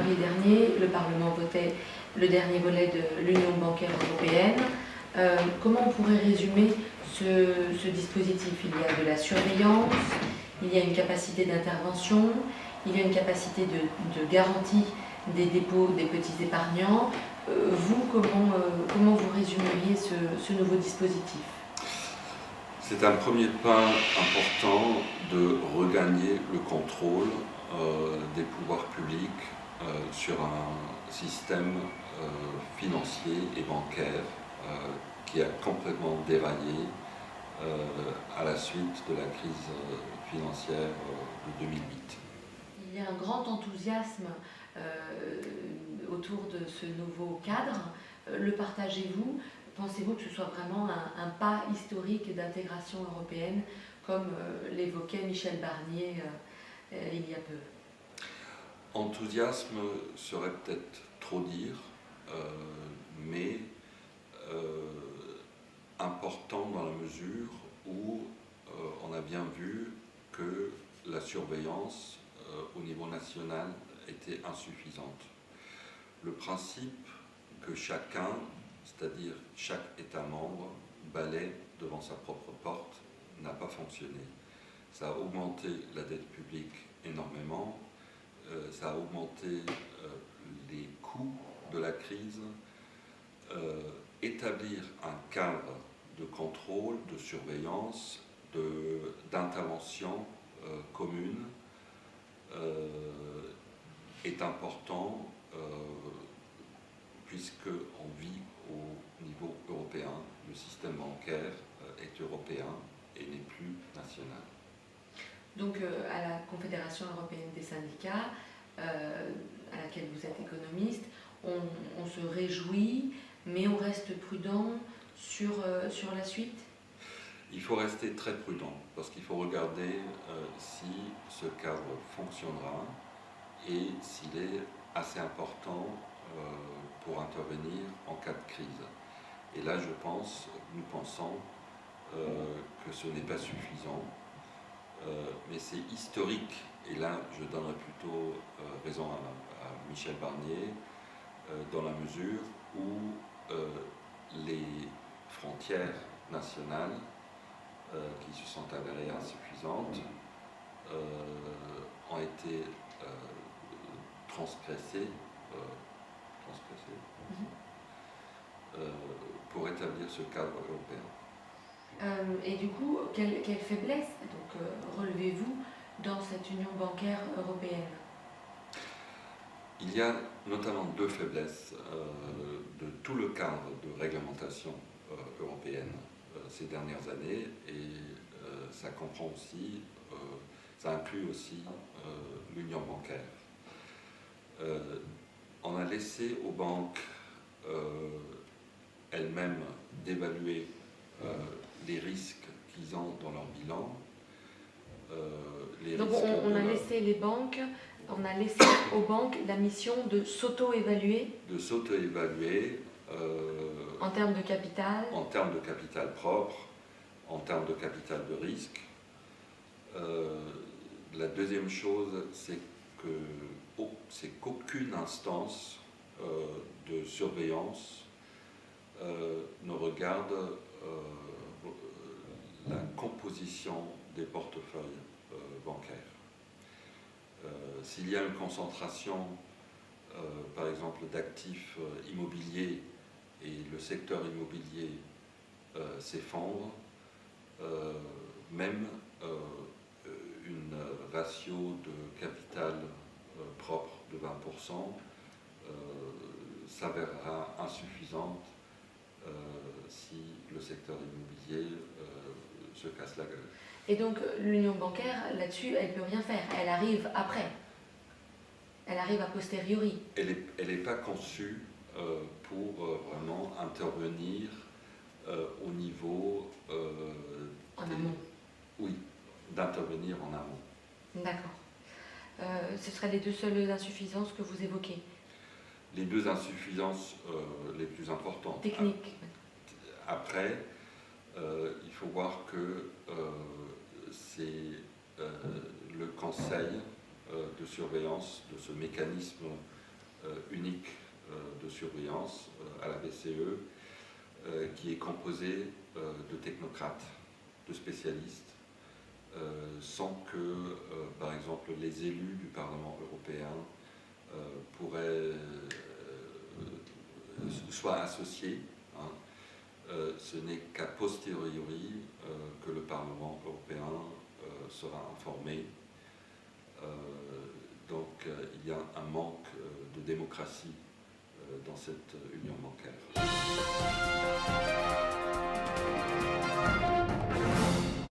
février dernier, le Parlement votait le dernier volet de l'Union bancaire européenne. Comment on pourrait résumer ce dispositif? Il y a de la surveillance, il y a une capacité d'intervention, il y a une capacité de garantie des dépôts des petits épargnants. Vous, comment vous résumeriez ce nouveau dispositif? C'est un premier pas important de regagner le contrôle des pouvoirs publics sur un système financier et bancaire qui a complètement déraillé à la suite de la crise financière de 2008. Il y a un grand enthousiasme autour de ce nouveau cadre. Le partagez-vous? Pensez-vous que ce soit vraiment un pas historique d'intégration européenne, comme l'évoquait Michel Barnier il y a peu? Enthousiasme serait peut-être trop dire, mais important dans la mesure où on a bien vu que la surveillance au niveau national était insuffisante. Le principe que chacun, c'est-à-dire chaque État membre, balaie devant sa propre porte, n'a pas fonctionné. Ça a augmenté la dette publique énormément, ça a augmenté les coûts de la crise. Établir un cadre de contrôle, de surveillance, d'intervention commune est important puisqu'on vit au niveau européen. Le système bancaire est européen et n'est plus national. Donc à la Confédération européenne des syndicats, à laquelle vous êtes économiste, on se réjouit, mais on reste prudent sur la suite? Il faut rester très prudent parce qu'il faut regarder si ce cadre fonctionnera et s'il est assez important pour intervenir en cas de crise. Et là, nous pensons que ce n'est pas suffisant, mais c'est historique. Et là, je donnerai plutôt raison à Michel Barnier, dans la mesure où les frontières nationales qui se sont avérées insuffisantes ont été transgressées pour établir ce cadre européen. Et du coup, quelle faiblesse relevez-vous dans cette union bancaire européenne? Il y a notamment deux faiblesses de tout le cadre de réglementation européenne ces dernières années, et ça comprend aussi, ça inclut aussi l'union bancaire. On a laissé aux banques elles-mêmes d'évaluer les risques qu'ils ont dans leur bilan. Donc on a laissé les banques, on a laissé aux banques la mission de s'auto-évaluer. De s'auto-évaluer. En termes de capital. En termes de capital propre, en termes de capital de risque. La deuxième chose, c'est qu'aucune instance de surveillance ne regarde la composition des portefeuilles bancaires. S'il y a une concentration, par exemple, d'actifs immobiliers et le secteur immobilier s'effondre, même une ratio de capital propre de 20% s'avérera insuffisante si le secteur immobilier se casse la gueule. Et donc l'union bancaire, là-dessus, elle ne peut rien faire. Elle arrive après. Elle arrive a posteriori. Elle n'est pas conçue pour vraiment intervenir au niveau... en amont. Oui, d'intervenir en amont. D'accord. Ce seraient les deux seules insuffisances que vous évoquez? Les deux insuffisances les plus importantes. Techniques. Après, il faut voir que c'est le conseil de surveillance de ce mécanisme unique de surveillance à la BCE qui est composée de technocrates, de spécialistes, sans que, par exemple, les élus du Parlement européen soient associés. Hein. Ce n'est qu'à posteriori que le Parlement européen sera informé. Donc il y a un manque de démocratie dans cette union bancaire.